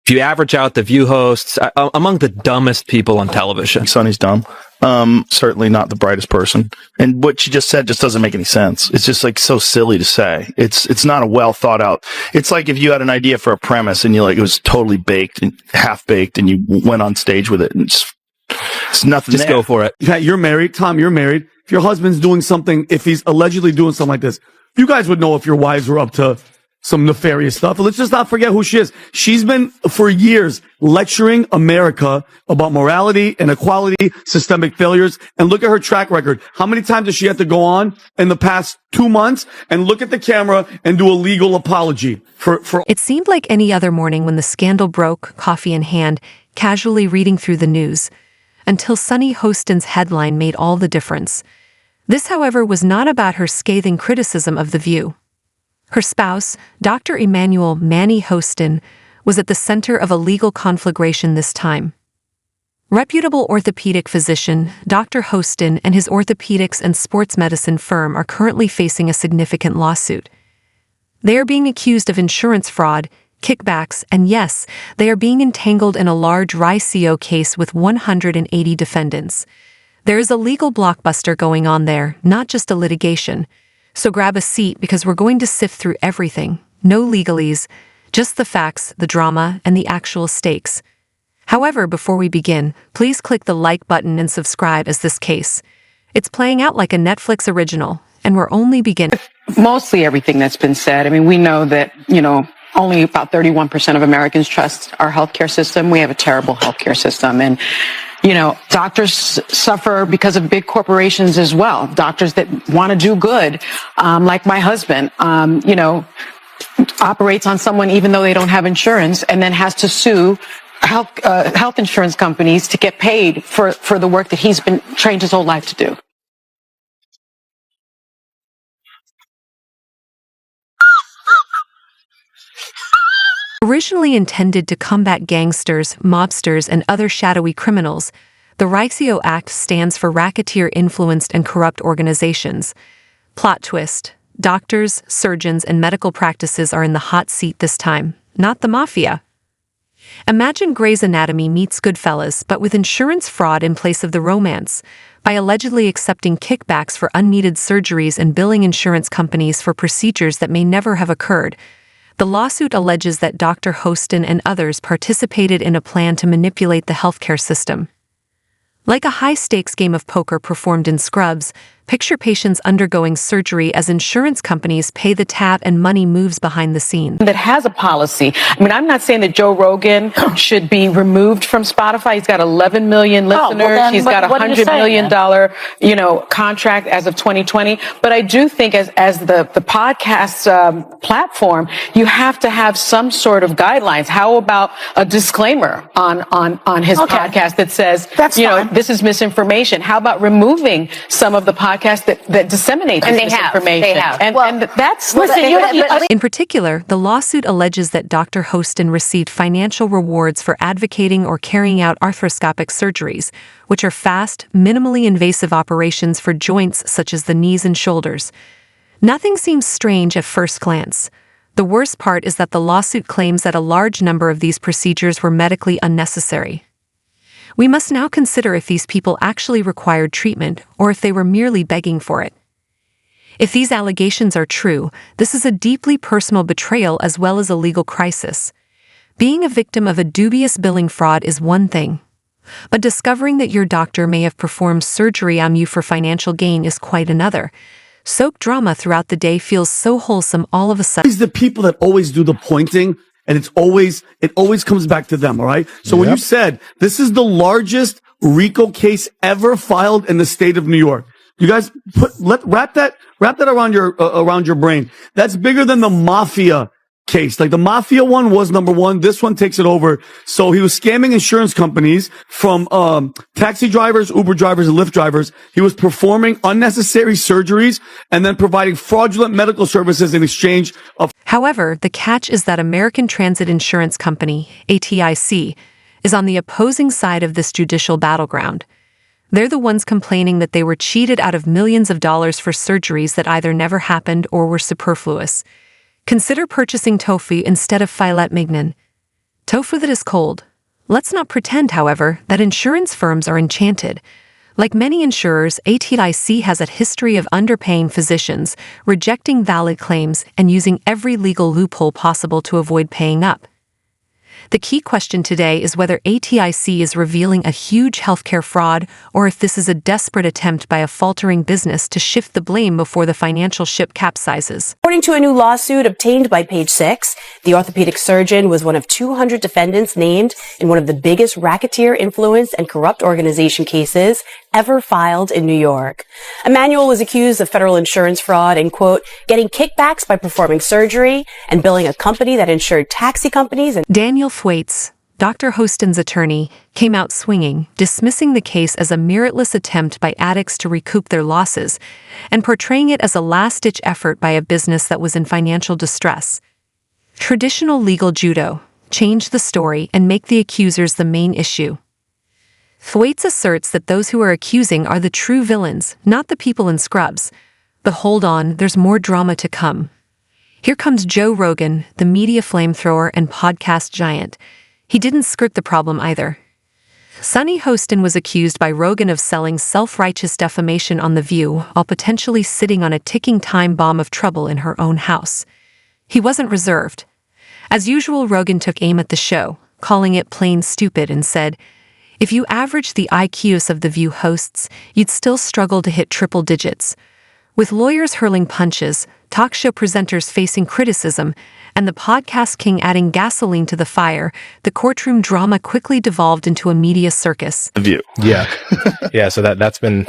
if you average out the View hosts, among the dumbest people on television. Sunny's dumb. Certainly not the brightest person. And what she just said just doesn't make any sense. It's just like so silly to say. It's not a well thought out. It's like if you had an idea for a premise and it was totally baked and half baked and you went on stage with it and it's nothing. Just go for it. Yeah, you're married. Tom, you're married. If your husband's doing something, if he's allegedly doing something like this, you guys would know if your wives were up to some nefarious stuff. Let's just not forget who she is. She's been, for years, lecturing America about morality, inequality, systemic failures. And look at her track record. How many times does she have to go on in the past 2 months and look at the camera and do a legal apology for... It seemed like any other morning when the scandal broke, coffee in hand, casually reading through the news, until Sunny Hostin's headline made all the difference. This, however, was not about her scathing criticism of The View. Her spouse, Dr. Emmanuel Manny Hostin, was at the center of a legal conflagration this time. Reputable orthopedic physician Dr. Hostin and his orthopedics and sports medicine firm are currently facing a significant lawsuit. They are being accused of insurance fraud, kickbacks, and yes, they are being entangled in a large RICO case with 180 defendants. There is a legal blockbuster going on there, not just a litigation. So grab a seat because we're going to sift through everything. No legalese, just the facts, the drama, and the actual stakes. However, before we begin, please click the like button and subscribe as this case. It's playing out like a Netflix original, and we're only beginning. Mostly everything that's been said. I mean, we know that, only about 31% of Americans trust our healthcare system. We have a terrible healthcare system. And doctors suffer because of big corporations as well. Doctors that want to do good, like my husband, operates on someone even though they don't have insurance and then has to sue health insurance companies to get paid for the work that he's been trained his whole life to do. Originally intended to combat gangsters, mobsters, and other shadowy criminals, the RICO Act stands for Racketeer-Influenced and Corrupt Organizations. Plot twist: doctors, surgeons, and medical practices are in the hot seat this time, not the mafia. Imagine Grey's Anatomy meets Goodfellas, but with insurance fraud in place of the romance, by allegedly accepting kickbacks for unneeded surgeries and billing insurance companies for procedures that may never have occurred. The lawsuit alleges that Dr. Hostin and others participated in a plan to manipulate the healthcare system. Like a high-stakes game of poker performed in Scrubs, picture patients undergoing surgery as insurance companies pay the tab and money moves behind the scenes. That has a policy. I mean, I'm not saying that Joe Rogan should be removed from Spotify. He's got 11 million listeners. He's got $100 million, contract as of 2020. But I do think as the podcast platform, you have to have some sort of guidelines. How about a disclaimer on his podcast that says, this is misinformation? How about removing some of the podcasts that disseminate this misinformation? They have. And that's... In particular, the lawsuit alleges that Dr. Hostin received financial rewards for advocating or carrying out arthroscopic surgeries, which are fast, minimally invasive operations for joints such as the knees and shoulders. Nothing seems strange at first glance. The worst part is that the lawsuit claims that a large number of these procedures were medically unnecessary. We must now consider if these people actually required treatment or if they were merely begging for it. If these allegations are true, this is a deeply personal betrayal as well as a legal crisis. Being a victim of a dubious billing fraud is one thing, but discovering that your doctor may have performed surgery on you for financial gain is quite another. Soap drama throughout the day feels so wholesome all of a sudden. It's the people that always do the pointing. And it always comes back to them, all right? So when you said this is the largest RICO case ever filed in the state of New York, you guys wrap that around your brain. That's bigger than the mafia case. Like the mafia one was number one. This one takes it over. So he was scamming insurance companies from taxi drivers, Uber drivers, and Lyft drivers. He was performing unnecessary surgeries and then providing fraudulent medical services in exchange of... However, the catch is that American Transit Insurance Company, ATIC, is on the opposing side of this judicial battleground. They're the ones complaining that they were cheated out of millions of dollars for surgeries that either never happened or were superfluous. Consider purchasing tofu instead of filet mignon. Tofu that is cold. Let's not pretend, however, that insurance firms are enchanted. Like many insurers, ATIC has a history of underpaying physicians, rejecting valid claims, and using every legal loophole possible to avoid paying up. The key question today is whether ATIC is revealing a huge healthcare fraud or if this is a desperate attempt by a faltering business to shift the blame before the financial ship capsizes. According to a new lawsuit obtained by Page Six, the orthopedic surgeon was one of 200 defendants named in one of the biggest racketeer influence and corrupt organization cases ever filed in New York. Emmanuel was accused of federal insurance fraud and, quote, getting kickbacks by performing surgery and billing a company that insured taxi companies. And Daniel Thwaites, Dr. Hostin's attorney, came out swinging, dismissing the case as a meritless attempt by addicts to recoup their losses and portraying it as a last-ditch effort by a business that was in financial distress. Traditional legal judo: change the story and make the accusers the main issue. Thwaites asserts that those who are accusing are the true villains, not the people in scrubs. But hold on, there's more drama to come. Here comes Joe Rogan, the media flamethrower and podcast giant. He didn't skirt the problem either. Sunny Hostin was accused by Rogan of selling self-righteous defamation on The View while potentially sitting on a ticking time bomb of trouble in her own house. He wasn't reserved. As usual, Rogan took aim at the show, calling it plain stupid, and said, if you average the IQs of The View hosts, you'd still struggle to hit triple digits. With lawyers hurling punches, talk show presenters facing criticism, and the podcast king adding gasoline to the fire, the courtroom drama quickly devolved into a media circus. The View. Yeah. Yeah, so that's been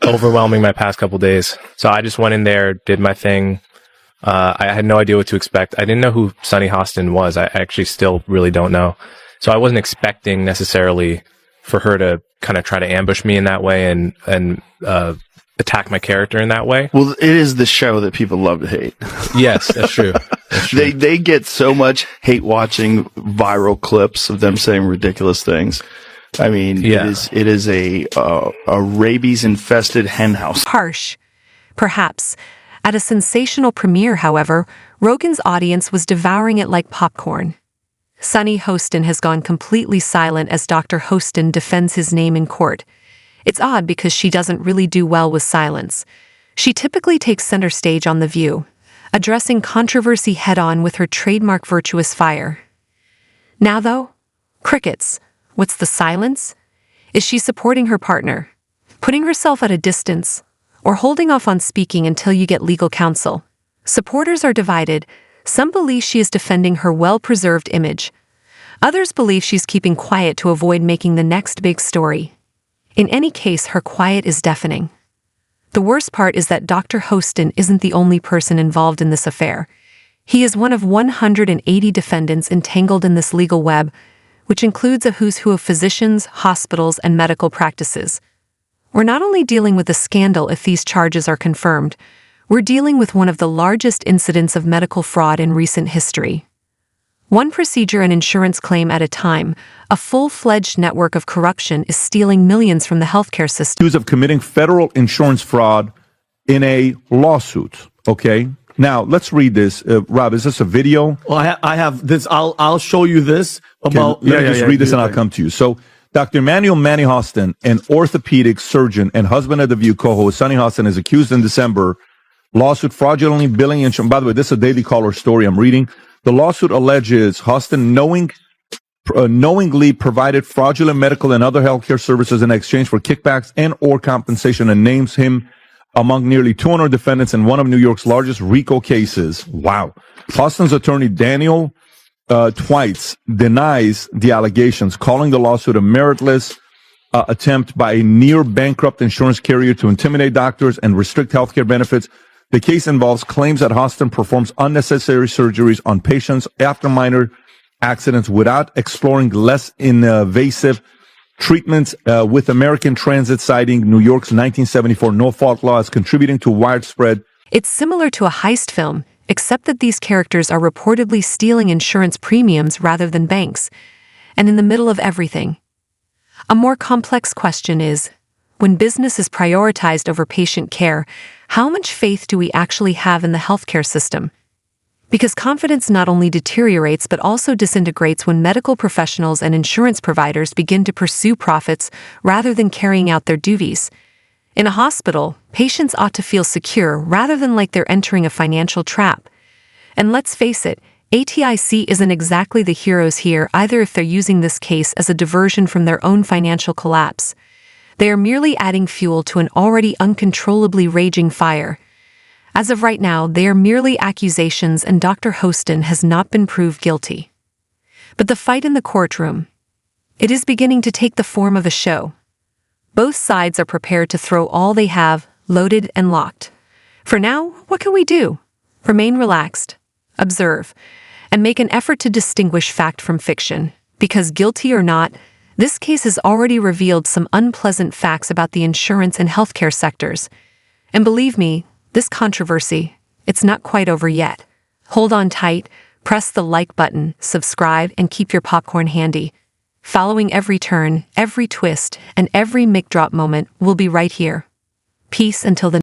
overwhelming my past couple days. So I just went in there, did my thing. I had no idea what to expect. I didn't know who Sunny Hostin was. I actually still really don't know. So I wasn't expecting necessarily for her to kind of try to ambush me in that way and attack my character in that way. Well, it is the show that people love to hate. Yes, that's true. That's true. They get so much hate watching viral clips of them saying ridiculous things. I mean, yeah. it is a rabies infested henhouse. Harsh. Perhaps. At a sensational premiere, however, Rogan's audience was devouring it like popcorn. Sunny Hostin has gone completely silent as Dr. Hostin defends his name in court. It's odd because she doesn't really do well with silence. She typically takes center stage on The View, addressing controversy head-on with her trademark virtuous fire. Now, though, crickets. What's the silence? Is she supporting her partner, putting herself at a distance, or holding off on speaking until you get legal counsel? Supporters are divided. Some believe she is defending her well-preserved image. Others believe she's keeping quiet to avoid making the next big story. In any case, her quiet is deafening. The worst part is that Dr. Hostin isn't the only person involved in this affair. He is one of 180 defendants entangled in this legal web, which includes a who's who of physicians, hospitals, and medical practices. We're not only dealing with a scandal if these charges are confirmed, we're dealing with one of the largest incidents of medical fraud in recent history. One procedure and insurance claim at a time, a full-fledged network of corruption is stealing millions from the healthcare system. Accused of committing federal insurance fraud in a lawsuit. Okay. Now let's read this. Rob, is this a video? Well, I have this. I'll show you this about. Let me just read this and I'll come to you. So, Dr. Emmanuel Manny Hostin, an orthopedic surgeon and husband of The View co-host Sunny Hostin, is accused in December lawsuit fraudulently billing insurance. By the way, this is a Daily Caller story I'm reading. The lawsuit alleges Hostin knowingly provided fraudulent medical and other healthcare services in exchange for kickbacks and or compensation, and names him among nearly 200 defendants in one of New York's largest RICO cases. Wow. Hostin's attorney, Daniel Thwaites, denies the allegations, calling the lawsuit a meritless attempt by a near-bankrupt insurance carrier to intimidate doctors and restrict healthcare benefits. The case involves claims that Hostin performs unnecessary surgeries on patients after minor accidents without exploring less invasive treatments, with American Transit citing New York's 1974 no-fault law as contributing to widespread. It's similar to a heist film, except that these characters are reportedly stealing insurance premiums rather than banks. And in the middle of everything. A more complex question is, when business is prioritized over patient care, how much faith do we actually have in the healthcare system? Because confidence not only deteriorates but also disintegrates when medical professionals and insurance providers begin to pursue profits rather than carrying out their duties. In a hospital, patients ought to feel secure rather than like they're entering a financial trap. And let's face it, ATIC isn't exactly the heroes here either if they're using this case as a diversion from their own financial collapse. They are merely adding fuel to an already uncontrollably raging fire. As of right now, they are merely accusations and Dr. Hostin has not been proved guilty. But the fight in the courtroom, it is beginning to take the form of a show. Both sides are prepared to throw all they have, loaded and locked. For now, what can we do? Remain relaxed, observe, and make an effort to distinguish fact from fiction, because guilty or not, this case has already revealed some unpleasant facts about the insurance and healthcare sectors. And believe me, this controversy, it's not quite over yet. Hold on tight, press the like button, subscribe, and keep your popcorn handy. Following every turn, every twist, and every mic drop moment will be right here. Peace until the